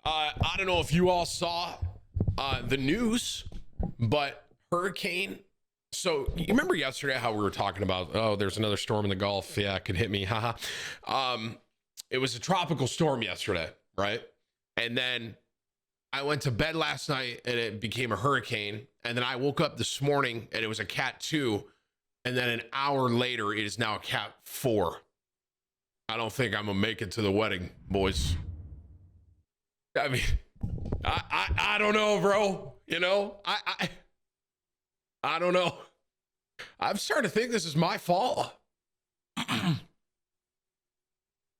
I don't know if you all saw the news, but hurricane. So you remember yesterday how we were talking about, oh, there's another storm in the Gulf. Yeah, it could hit me. Haha. It was a tropical storm yesterday, right? And then I went to bed last night and it became a hurricane. And then I woke up this morning and it was a Cat 2. And then an hour later, it is now a Cat 4. I don't think I'm gonna make it to the wedding, boys. I mean, I don't know, bro. You know, I don't know. I'm starting to think this is my fault.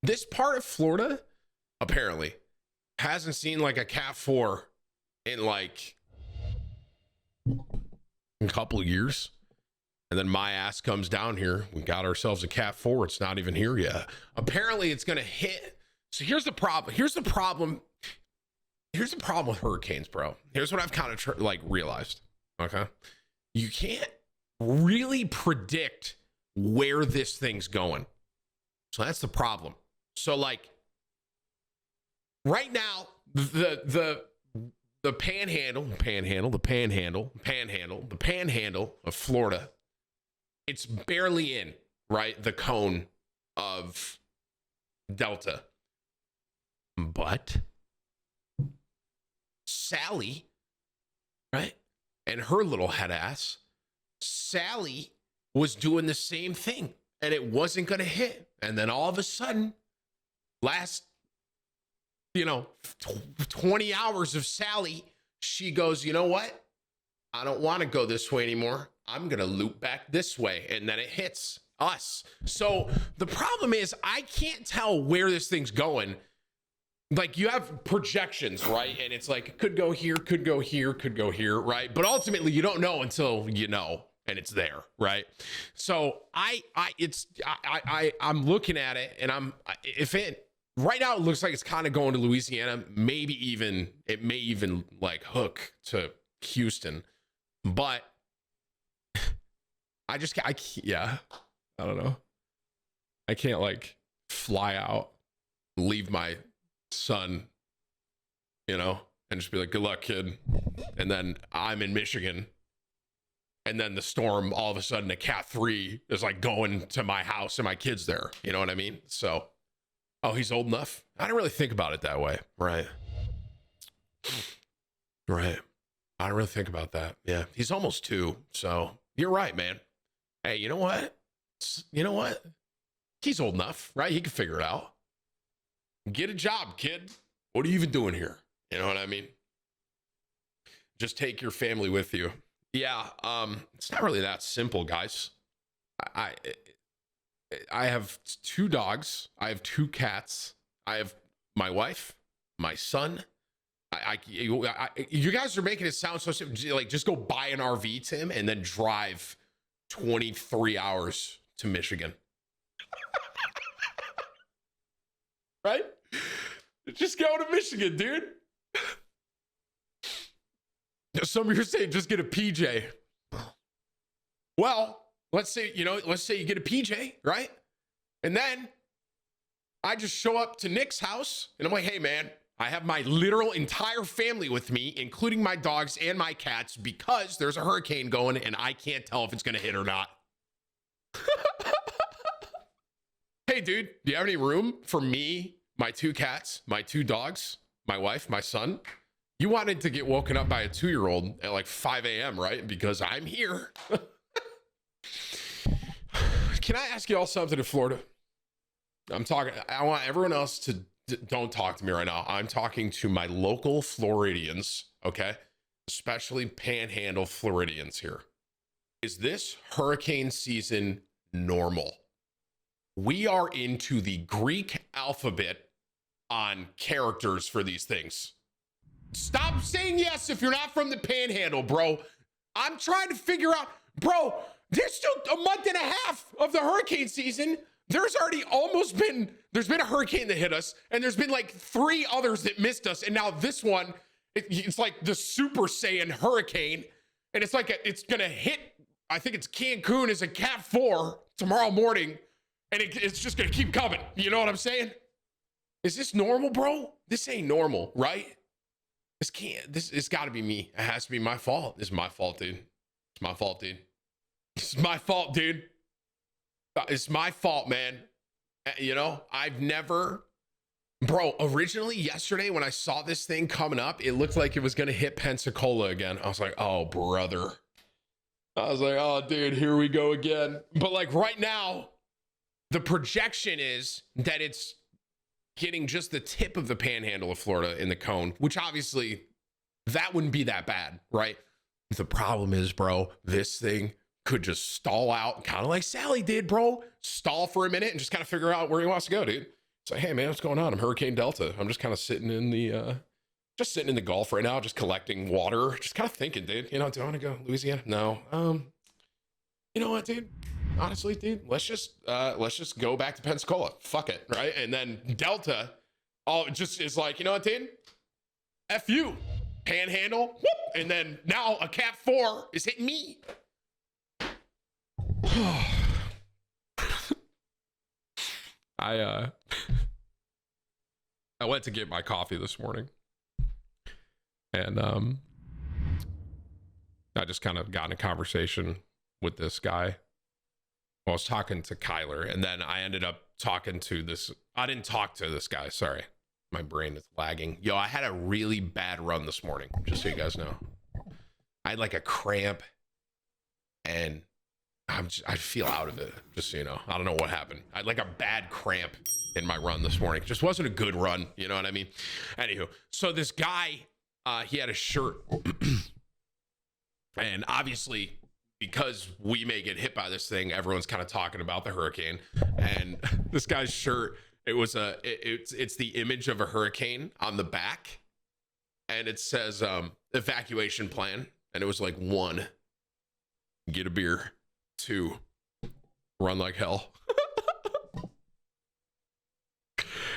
This part of Florida, apparently, hasn't seen like a Cat 4 in like a couple of years. And then my ass comes down here. We got ourselves a Cat 4. It's not even here yet. Apparently, it's going to hit. So here's the problem. Here's the problem with hurricanes, bro. Here's what I've kind of realized. Okay. You can't really predict where this thing's going. So that's the problem. So like right now, the panhandle of Florida, it's barely in, right? The cone of Delta. But Sally, right? And her little head ass, Sally was doing the same thing and it wasn't going to hit. And then all of a sudden, last, 20 hours of Sally, she goes, you know what? I don't want to go this way anymore. I'm going to loop back this way. And then it hits us. So the problem is I can't tell where this thing's going. Like you have projections, right? And it's like, it could go here, could go here, could go here, right? But ultimately you don't know until you know, and it's there, right? So I'm looking at it and right now it looks like it's kind of going to Louisiana, it may even like hook to Houston, but I don't know. I can't like fly out, leave my son, and just be like, good luck, kid. And then I'm in Michigan. And then the storm, all of a sudden, a Cat 3 is like going to my house and my kid's there. You know what I mean? So, oh, he's old enough. I don't really think about it that way. Right. I don't really think about that. Yeah. He's almost 2. So you're right, man. Hey, you know what? He's old enough, right? He can figure it out. Get a job, kid. What are you even doing here? You know what I mean? Just take your family with you. Yeah, it's not really that simple, guys. I have 2 dogs. I have 2 cats. I have my wife, my son. You guys are making it sound so simple. Like, just go buy an RV, Tim, and then drive 23 hours to Michigan. Right? Just go to Michigan, dude. Some of you are saying just get a PJ. Well, let's say you get a PJ, right? And then I just show up to Nick's house and I'm like, hey man, I have my literal entire family with me, including my dogs and my cats, because there's a hurricane going and I can't tell if it's going to hit or not. Hey dude, do you have any room for me, my 2 cats, my 2 dogs, my wife, my son? You wanted to get woken up by a 2-year-old at like 5 a.m., right? Because I'm here. Can I ask you all something in Florida? I want everyone else to don't talk to me right now. I'm talking to my local Floridians, okay? Especially Panhandle Floridians here. Is this hurricane season normal? We are into the Greek alphabet on characters for these things. Stop saying yes if you're not from the Panhandle, bro. I'm trying to figure out, bro, there's still a month and a half of the hurricane season. There's been a hurricane that hit us, and there's been like 3 others that missed us. And now this one, it's like the Super Saiyan hurricane. And it's like, it's going to hit, I think it's Cancun as a Cat 4 tomorrow morning. And it's just going to keep coming. You know what I'm saying? Is this normal, bro? This ain't normal, right? It's gotta be me. It has to be my fault. It's my fault, dude. It's my fault, dude. It's my fault, dude. It's my fault, man. You know, I've never, bro, originally yesterday when I saw this thing coming up, it looked like it was going to hit Pensacola again. I was like, oh, brother. I was like, oh, dude, here we go again. But like right now, the projection is that it's getting just the tip of the panhandle of Florida in the cone, which obviously that wouldn't be that bad, right? The problem is, bro, this thing could just stall out, kind of like Sally did, bro. Stall for a minute and just kind of figure out where he wants to go, dude. It's like, hey, man, what's going on? I'm Hurricane Delta. I'm just kind of sitting in the Gulf right now, just collecting water, just kind of thinking, dude, you know, do I want to go Louisiana? No. You know what, dude? Honestly, dude, let's just go back to Pensacola. Fuck it, right? And then Delta, it just is like, you know what, dude? F you, panhandle, whoop, and then now a Cat 4 is hitting me. I went to get my coffee this morning, and I just kind of got in a conversation with this guy. I was talking to Kyler, and then I ended up talking to this. I didn't talk to this guy. Sorry, my brain is lagging. Yo, I had a really bad run this morning, just so you guys know. I had like a cramp, and I feel out of it, just so you know. I don't know what happened. I had like a bad cramp in my run this morning. It just wasn't a good run, you know what I mean? Anywho, so this guy, he had a shirt, and obviously, because we may get hit by this thing, everyone's kind of talking about the hurricane. And this guy's shirt, it's the image of a hurricane on the back, and it says evacuation plan, and it was like 1, get a beer. 2, run like hell.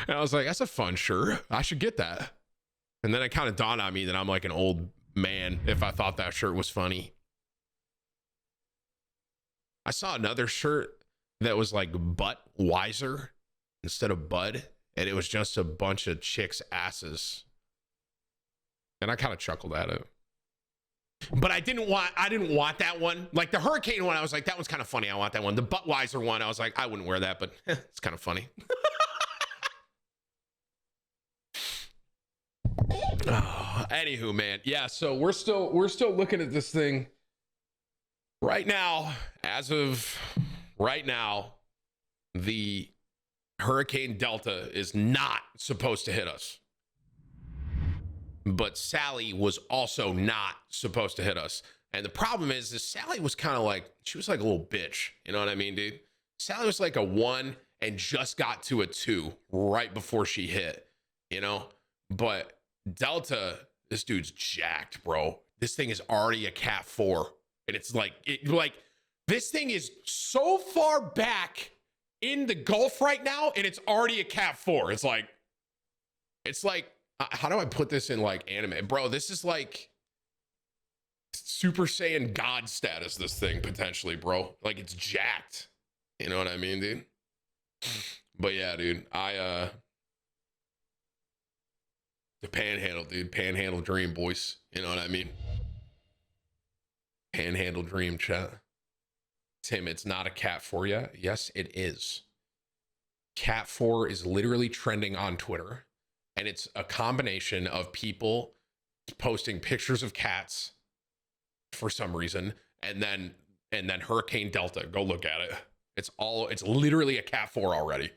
And I was like, that's a fun shirt. I should get that. And then it kind of dawned on me that I'm like an old man if I thought that shirt was funny. I saw another shirt that was like butt wiser instead of bud, and it was just a bunch of chicks' asses. And I kind of chuckled at it. But I didn't want that one. Like the hurricane one, I was like, that one's kind of funny. I want that one. The Budweiser one, I was like, I wouldn't wear that, but it's kind of funny. Oh, anywho, man. Yeah, so we're still looking at this thing right now. As of right now, the Hurricane Delta is not supposed to hit us. But Sally was also not supposed to hit us. And the problem is Sally was kind of like, she was like a little bitch. You know what I mean, dude? Sally was like a 1 and just got to a 2 right before she hit, you know? But Delta, this dude's jacked, bro. This thing is already a Cat 4. And it's like, this thing is so far back in the Gulf right now, and it's already a Cat 4. It's like, how do I put this in like anime? Bro, this is like Super Saiyan God status, this thing potentially, bro. Like it's jacked. You know what I mean, dude? But yeah, dude, the panhandle, dude. Panhandle dream, boys. You know what I mean? Panhandle dream, chat. Tim, it's not a Cat 4 yet. Yes, it is. Cat 4 is literally trending on Twitter. And it's a combination of people posting pictures of cats for some reason, and then Hurricane Delta. Go look at it. It's literally a Cat 4 already.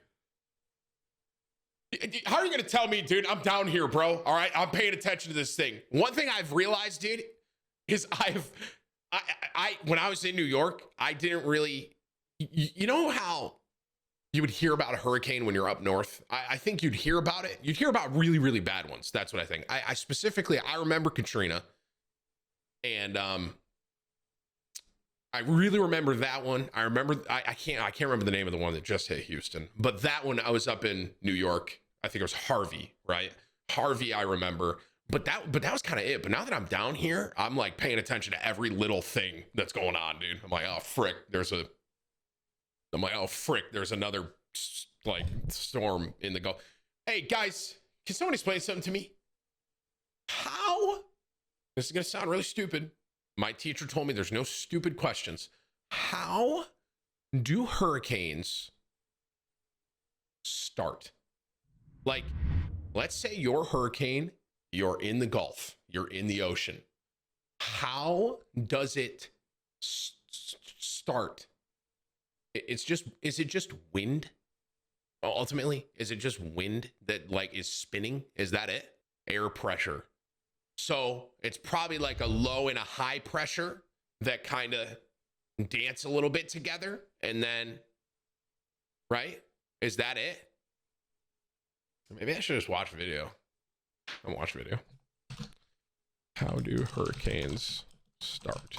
How are you gonna tell me, dude? I'm down here, bro. All right, I'm paying attention to this thing. One thing I've realized, dude, is I when I was in New York, I didn't really, you know how you would hear about a hurricane when you're up north. I think you'd hear about it. You'd hear about really, really bad ones. That's what I think. I specifically, I remember Katrina. And I really remember that one. I can't remember the name of the one that just hit Houston. But that one, I was up in New York. I think it was Harvey, right? Harvey, I remember. But that was kind of it. But now that I'm down here, I'm like paying attention to every little thing that's going on, dude. I'm like, oh, frick, there's another like storm in the Gulf. Hey, guys, can someone explain something to me? How? This is going to sound really stupid. My teacher told me there's no stupid questions. How do hurricanes start? Like, let's say your hurricane, you're in the Gulf, you're in the ocean. How does it start? Is it just wind? Ultimately, is it just wind that like is spinning? Is that it? Air pressure. So it's probably like a low and a high pressure that kind of dance a little bit together. And then, right? Is that it? Maybe I should just watch a video. I'm watching a video. How do hurricanes start?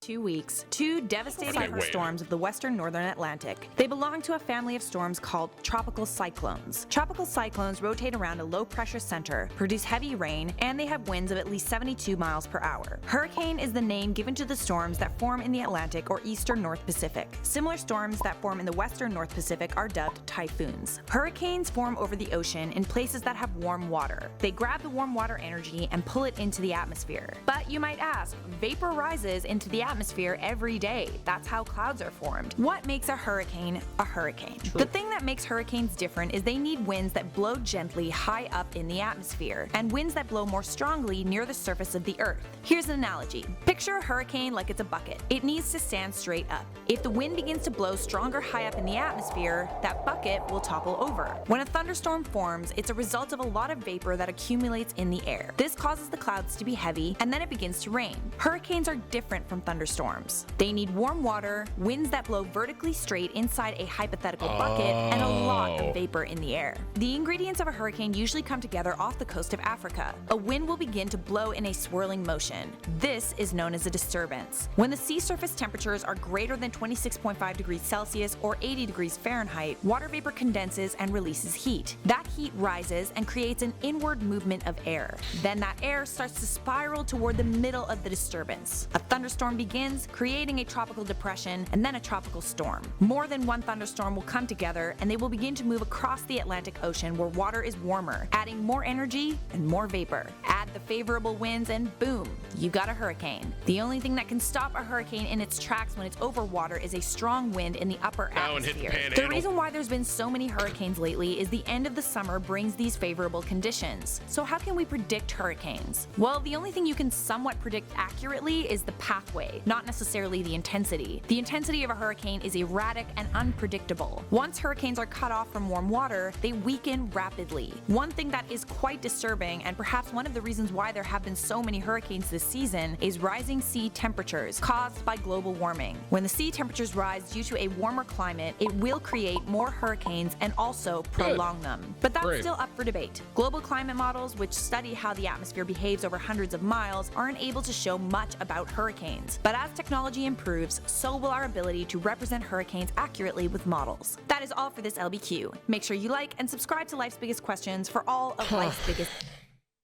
2 weeks, two devastating storms of the western northern Atlantic. They belong to a family of storms called tropical cyclones. Tropical cyclones rotate around a low-pressure center, produce heavy rain, and they have winds of at least 72 miles per hour. Hurricane is the name given to the storms that form in the Atlantic or eastern North Pacific. Similar storms that form in the western North Pacific are dubbed typhoons. Hurricanes form over the ocean in places that have warm water. They grab the warm water energy and pull it into the atmosphere. But you might ask, vapor rises into the atmosphere every day. That's how clouds are formed. What makes a hurricane a hurricane? True. The thing that makes hurricanes different is they need winds that blow gently high up in the atmosphere and winds that blow more strongly near the surface of the earth. Here's an analogy. Picture a hurricane like it's a bucket. It needs to stand straight up. If the wind begins to blow stronger high up in the atmosphere, that bucket will topple over. When a thunderstorm forms, it's a result of a lot of vapor that accumulates in the air. This causes the clouds to be heavy, and then it begins to rain. Hurricanes are different from thunderstorms. They need warm water, winds that blow vertically straight inside a hypothetical bucket, and a lot of vapor in the air. The ingredients of a hurricane usually come together off the coast of Africa. A wind will begin to blow in a swirling motion. This is known as a disturbance. When the sea surface temperatures are greater than 26.5 degrees Celsius or 80 degrees Fahrenheit, water vapor condenses and releases heat. That heat rises and creates an inward movement of air. Then that air starts to spiral toward the middle of the disturbance. A thunderstorm begins, creating a tropical depression and then a tropical storm. More than one thunderstorm will come together and they will begin to move across the Atlantic Ocean where water is warmer, adding more energy and more vapor. Add the favorable winds and boom, you got a hurricane. The only thing that can stop a hurricane in its tracks when it's over water is a strong wind in the upper atmosphere. The reason why there's been so many hurricanes lately is the end of the summer brings these favorable conditions. So how can we predict hurricanes? Well, the only thing you can somewhat predict accurately is the pathway, not necessarily the intensity. The intensity of a hurricane is erratic and unpredictable. Once hurricanes are cut off from warm water, they weaken rapidly. One thing that is quite disturbing, and perhaps one of the reasons why there have been so many hurricanes this season, is rising sea temperatures caused by global warming. When the sea temperatures rise due to a warmer climate, it will create more hurricanes and also prolong them. But that's still up for debate. Global climate models, which study how the atmosphere behaves over hundreds of miles, aren't able to show much about hurricanes. But as technology improves, so will our ability to represent hurricanes accurately with models. That is all for this LBQ. Make sure you like and subscribe to Life's Biggest Questions for all of life's biggest...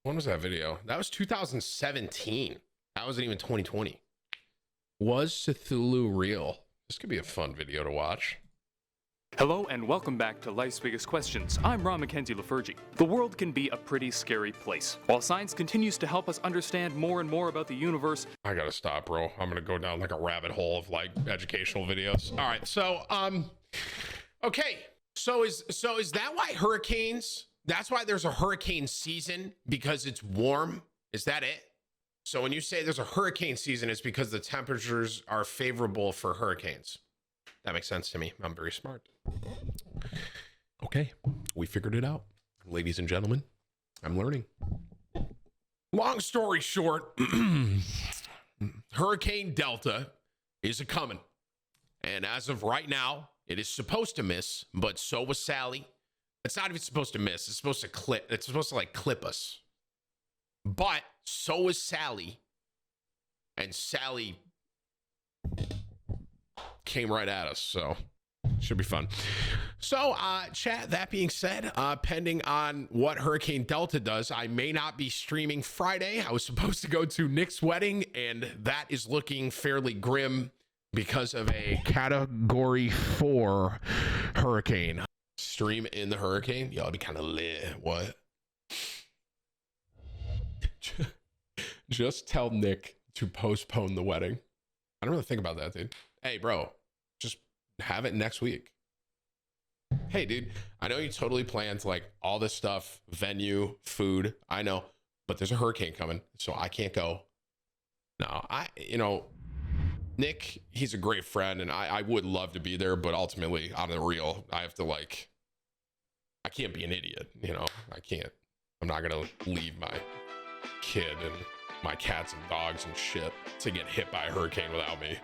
When was that video? That was 2017. That wasn't even 2020. Was Cthulhu real? This could be a fun video to watch. Hello and welcome back to Life's Biggest Questions. I'm Ron Mackenzie Lafergie. The world can be a pretty scary place. While science continues to help us understand more and more about the universe... I gotta stop, bro. I'm gonna go down like a rabbit hole of like educational videos. All right, so okay. So is that why hurricanes? That's why there's a hurricane season, because it's warm. Is that it? So when you say there's a hurricane season, it's because the temperatures are favorable for hurricanes. That makes sense to me. I'm very smart. Okay, we figured it out. Ladies and gentlemen, I'm learning. Long story short, Hurricane Delta is a coming. And as of right now, it is supposed to miss, but so was Sally. It's not even supposed to miss. It's supposed to clip. It's supposed to like clip us. But so was Sally. And Sally came right at us, so should be fun. So chat, that being said, pending on what Hurricane Delta does, I may not be streaming Friday. I was supposed to go to Nick's wedding, and that is looking fairly grim because of a Category 4 hurricane. stream in the hurricane, yo, it'd be kind of lit. What? Just tell Nick to postpone the wedding. I don't really think about that, dude. Hey, bro, just have it next week. Hey, dude, I know you totally planned like all this stuff, venue, food. I know, but there's a hurricane coming, so I can't go. No, Nick, he's a great friend, and I would love to be there, but ultimately, on the real, I have to like, I can't be an idiot, I can't. I'm not gonna leave my kid and my cats and dogs and shit to get hit by a hurricane without me.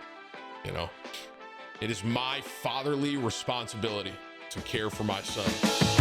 It is my fatherly responsibility to care for my son.